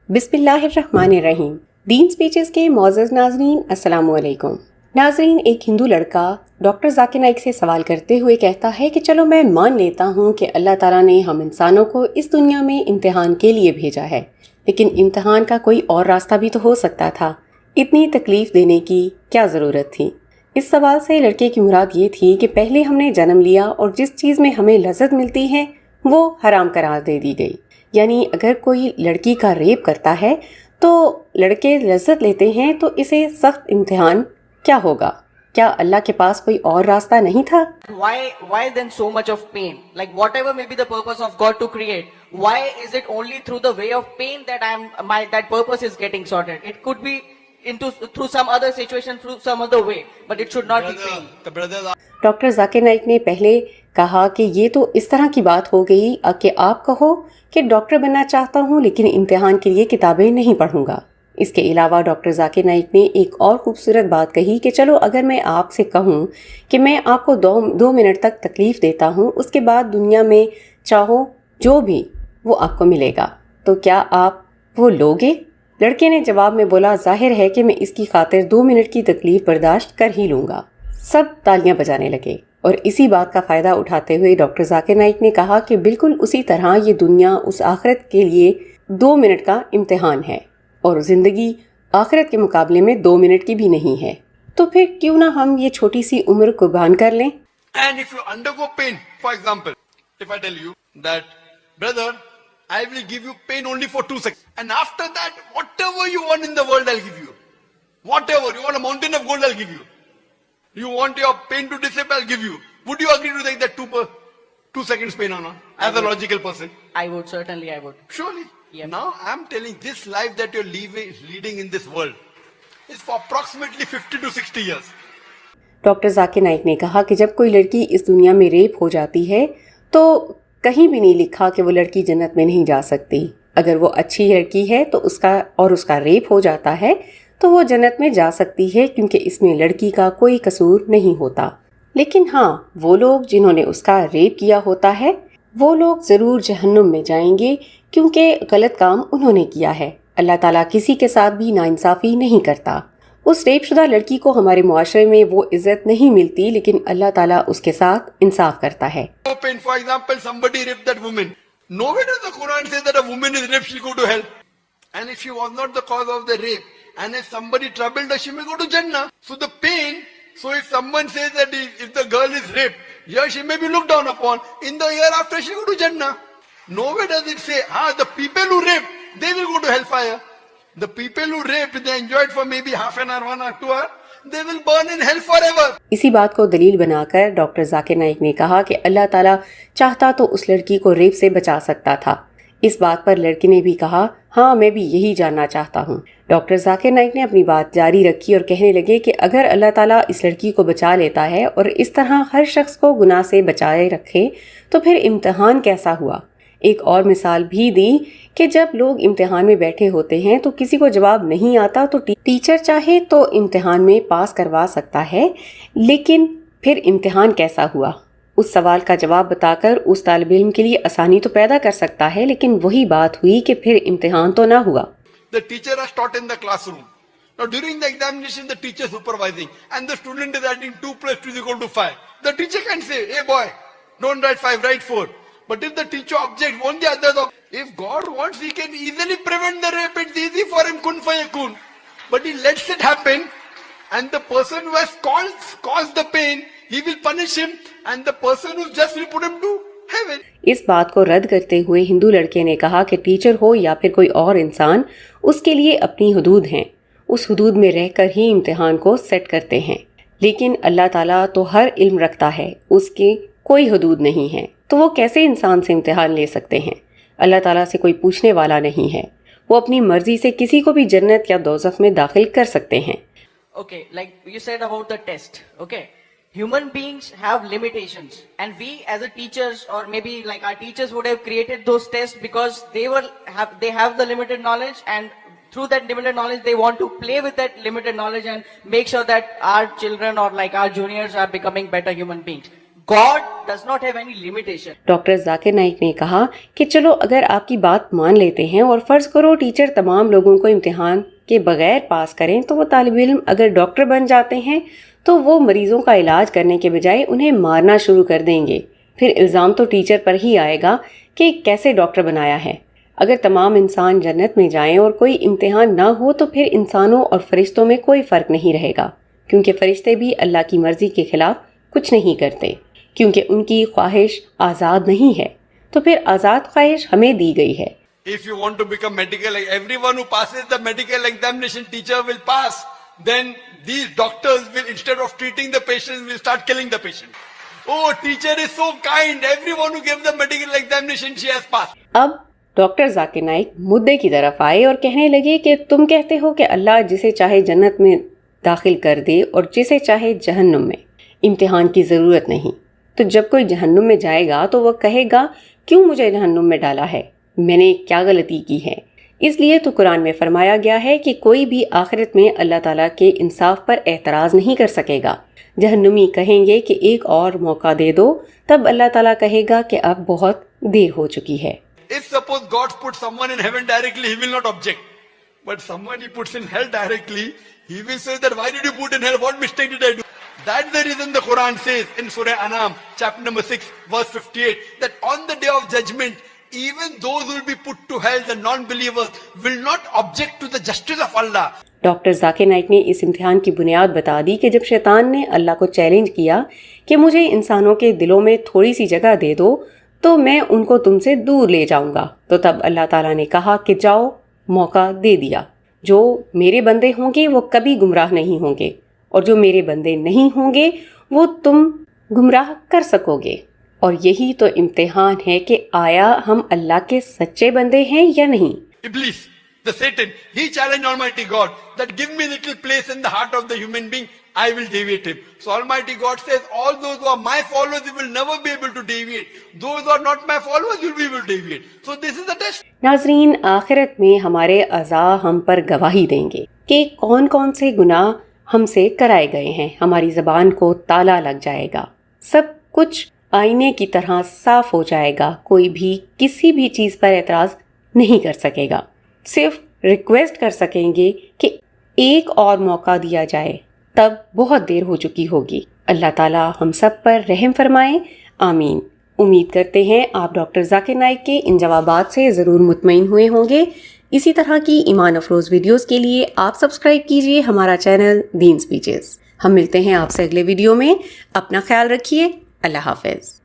बिस्मिल्लाहिर्रहमानिर्रहीम। दीन स्पीचेस के मौजूद नाजरीन, अस्सलाम वालेकुम। नाजरीन, एक हिंदू लड़का डॉक्टर जाकिर नाइक से सवाल करते हुए कहता है कि चलो मैं मान लेता हूँ कि अल्लाह ताला ने हम इंसानों को इस दुनिया में इम्तिहान के लिए भेजा है, लेकिन इम्तिहान का कोई और रास्ता भी तो हो सकता था। इतनी तकलीफ देने की क्या ज़रूरत थी? इस सवाल से लड़के की मुराद ये थी कि पहले हमने जन्म लिया और जिस चीज़ में हमें लज्जत मिलती है वो हराम करार दे दी गई। यानी अगर कोई लड़की का रेप करता है तो लड़के लज्जत लेते हैं, तो इसे सख्त इम्तिहान क्या होगा? क्या अल्लाह के पास कोई और रास्ता नहीं था? Why then so much of pain? Like whatever may be the purpose of God to create, why is it only through the way of pain that that purpose is getting sorted? It could be through some other situation, through some other way, but it should not be pain. Doctor Zakir Naik ने पहले कहा कि ये तो इस तरह की बात हो गई कि आप कहो कि डॉक्टर बनना चाहता हूँ लेकिन इम्तिहान के लिए किताबें नहीं पढ़ूंगा। इसके अलावा डॉक्टर जाकिर नाइक ने एक और खूबसूरत बात कही कि चलो अगर मैं आपसे कहूँ कि मैं आपको दो मिनट तक तकलीफ देता हूँ, उसके बाद दुनिया में चाहो जो भी वो आपको मिलेगा, तो क्या आप वो लोगे? लड़के ने जवाब में बोला, जाहिर है कि मैं इसकी खातिर 2 मिनट की तकलीफ बर्दाश्त कर ही लूँगा। सब तालियां बजाने लगे और इसी बात का फ़ायदा उठाते हुए डॉक्टर जाकिर नाइक ने कहा कि बिल्कुल उसी तरह ये दुनिया उस आखिरत के लिए 2 मिनट का इम्तिहान है और ज़िंदगी आखिरत के मुकाबले में 2 मिनट की भी नहीं है। तो फिर क्यों ना हम ये छोटी सी उम्र कुर्बान कर लें? And if you undergo pain, for example, if I tell you that, brother, I will give you pain only for 2 seconds, and after that, whatever you want in the world, I'll give you. Whatever you want, a mountain of gold, I'll give you. You want your pain to disappear, I'll give you. Would you agree to take that 2 seconds pain or not? As a logical person, I would, certainly I would. surely. Yep. Now I'm telling this life that you're leading in this world is for approximately 50 to 60 years. Doctor Zakir Naik ने कहा कि जब कोई लड़की इस दुनिया में rape हो जाती है तो कहीं भी नहीं लिखा कि वो लड़की जन्नत में नहीं जा सकती। अगर वो अच्छी लड़की है तो उसका रेप हो जाता है तो वो जन्नत में जा सकती है, क्योंकि इसमें लड़की का कोई कसूर नहीं होता। लेकिन हाँ, वो लोग जिन्होंने उसका रेप किया होता है वो लोग ज़रूर जहन्नुम में जाएंगे, क्योंकि गलत काम उन्होंने किया है। अल्लाह ताला किसी के साथ भी नाइंसाफ़ी नहीं करता। उस रेपशुदा लड़की को हमारे मुआशरे में वो इज्जत नहीं मिलती, लेकिन अल्लाह ताला उसके साथ इंसाफ करता है। Open, for example, somebody raped that woman. Nowhere does the Quran say that a woman is raped, she'll go to hell. And if she was not the cause of the rape, and if somebody troubled her, she may go to Jannah. So the pain, so if someone says that if the girl is raped, yeah, she may be looked down upon. In the year after, she'll go to Jannah. Nowhere does it say, the people who rape, they will go to hellfire. The people who raped, they enjoyed for maybe half an hour, 1 or 2 hours. They will burn in hell forever. इसी बात को दलील बनाकर doctor Zakir Naik ने कहा कि अल्लाह ताला चाहता तो उस लड़की को रेप से बचा सकता था। इस बात पर लड़की ने भी कहा, हाँ, मैं भी यही जानना चाहता हूँ। डॉक्टर जाकिर नाइक ने अपनी बात जारी रखी और कहने लगे कि अगर अल्लाह ताला इस लड़की को बचा लेता है और इस तरह हर शख्स को गुनाह से बचाए रखे तो फिर इम्तिहान कैसा हुआ? एक और मिसाल भी दी कि जब लोग इम्तिहान में बैठे होते हैं तो किसी को जवाब नहीं आता तो टीचर चाहे तो इम्तिहान में पास करवा सकता है, लेकिन फिर इम्तिहान कैसा हुआ? उस सवाल का जवाब बताकर उस तालिब इल्म के लिए आसानी तो पैदा कर सकता है, लेकिन वही बात हुई कि फिर इम्तिहान तो ना हुआ। The teacher has taught in the classroom. Now during the examination, the teacher is supervising and the student is adding 2 + 2 = 5. The teacher can say, hey boy, don't write 5, write 4. But if the teacher objects, won't the others object? If God wants, he can easily prevent the rape. It's easy for him, kun fayakun. But he lets it happen, and the person who has caused the pain, he will punish him, and the person who's just will put him to heaven. इस बात को रद्द करते हुए हिंदू लड़के ने कहा कि टीचर हो या फिर कोई और इंसान, उसके लिए अपनी हुदूद हैं। उस हुदूद में रहकर ही इम्तिहान को सेट करते हैं। लेकिन अल्लाह ताला तो हर इल्म रखता है, उसकी कोई हुदूद नहीं है, तो वो कैसे इंसान से इम्तिहान ले सकते हैं? अल्लाह ताला से कोई पूछने वाला नहीं है। वो अपनी मर्जी से किसी को भी जन्नत या दोज़ख में दाखिल कर सकते हैं। Okay, like you said about the test, okay? Human beings have limitations, and we as a teachers, or maybe like our teachers would have created those tests because they have the limited knowledge, and through that limited knowledge they want to play with that limited knowledge and make sure that our children or like our juniors are becoming better human beings. God does not have any limitation. Doctor Zakir Naik ने कहा कि चलो अगर आपकी बात मान लेते हैं और फर्ज करो टीचर तमाम लोगों को इम्तिहान के बगैर पास करें तो वो तालिब इल्म अगर डॉक्टर बन जाते हैं तो वो मरीजों का इलाज करने के बजाय उन्हें मारना शुरू कर देंगे। फिर इल्ज़ाम तो टीचर पर ही आएगा कि कैसे डॉक्टर बनाया है। अगर तमाम इंसान जन्नत में जाएं और कोई इम्तिहान ना हो तो फिर इंसानों और फरिश्तों में कोई फ़र्क नहीं रहेगा, क्योंकि फरिश्ते भी अल्लाह की मर्ज़ी के खिलाफ कुछ नहीं करते, क्योंकि उनकी ख्वाहिश आज़ाद नहीं है। तो फिर आज़ाद ख्वाहिश हमें दी गई है। If you want to become medical, like everyone who passes the medical examination, teacher will pass. Then these doctors will, instead of treating the patients, will start killing the patient. Oh, teacher is so kind. Everyone who gave the medical examination, she has passed. अब doctor Zakir Naik मुद्दे की तरफ आए और कहने लगे कि तुम कहते हो कि अल्लाह जिसे चाहे जन्नत में दाखिल कर दे और जिसे चाहे जहन्नुम में, इम्तिहान की ज़रूरत नहीं। तो जब कोई जहन्नुम में जाएगा तो वह कहेगा क्यों मुझे जहन्नुम में डाला है, मैंने क्या गलती की है। इसलिए तो कुरान में फरमाया गया है कि कोई भी आखिरत में अल्लाह ताला के इंसाफ पर एतराज़ नहीं कर सकेगा। जहन्नुमी कहेंगे कि एक और मौका दे दो, तब अल्लाह ताला कहेगा कि अब बहुत देर हो चुकी है। If suppose God puts someone in heaven directly, he will not object. But someone he puts in hell directly, he will say that why did you put in hell? What mistake did I do? That's the reason the Quran says in Surah Anam, chapter number 6, verse 58, that on the day of judgment, even those who will be put to hell, the non-believers, will not object to the justice of Allah. Doctor Zakir Naik ने इस इम्तिहान की बुनियाद बता दी कि जब शैतान ने अल्लाह को चैलेंज किया कि मुझे इंसानों के दिलों में थोड़ी सी जगह दे दो तो मैं उनको तुमसे दूर ले जाऊंगा, तो तब अल्लाह ताला ने कहा कि जाओ, मौका दे दिया। जो मेरे बंदे होंगे वो कभी गुमराह नहीं होंगे और जो मेरे बंदे नहीं होंगे वो तुम गुमराह कर सकोगे। और यही तो इम्तिहान है कि आया हम अल्लाह के सच्चे बंदे हैं या नहीं। Iblis, the Satan, he challenged Almighty God that give me little place in the heart of the human being, I will deviate him. So Almighty God says, all those who are my followers, you will never be able to deviate. Those who are not my followers, you will be able to deviate. So this is the test. नाज़रीन, आखिरत में हमारे अज़ा हम पर गवाही देंगे कि कौन कौन से गुनाह हमसे कराए गए हैं। हमारी ज़बान को ताला लग जाएगा, सब कुछ आईने की तरह साफ हो जाएगा, कोई भी किसी भी चीज़ पर एतराज़ नहीं कर सकेगा। सिर्फ रिक्वेस्ट कर सकेंगे कि एक और मौका दिया जाए, तब बहुत देर हो चुकी होगी। अल्लाह ताला हम सब पर रहम फरमाए, आमीन। उम्मीद करते हैं आप डॉक्टर जाकिर नाइक के इन जवाबात से ज़रूर मुतमईन हुए होंगे। इसी तरह की ईमान अफरोज़ वीडियोस के लिए आप सब्सक्राइब कीजिए हमारा चैनल दीन स्पीचेस। हम मिलते हैं आपसे अगले वीडियो में। अपना ख्याल रखिए। अल्लाह हाफ़िज़।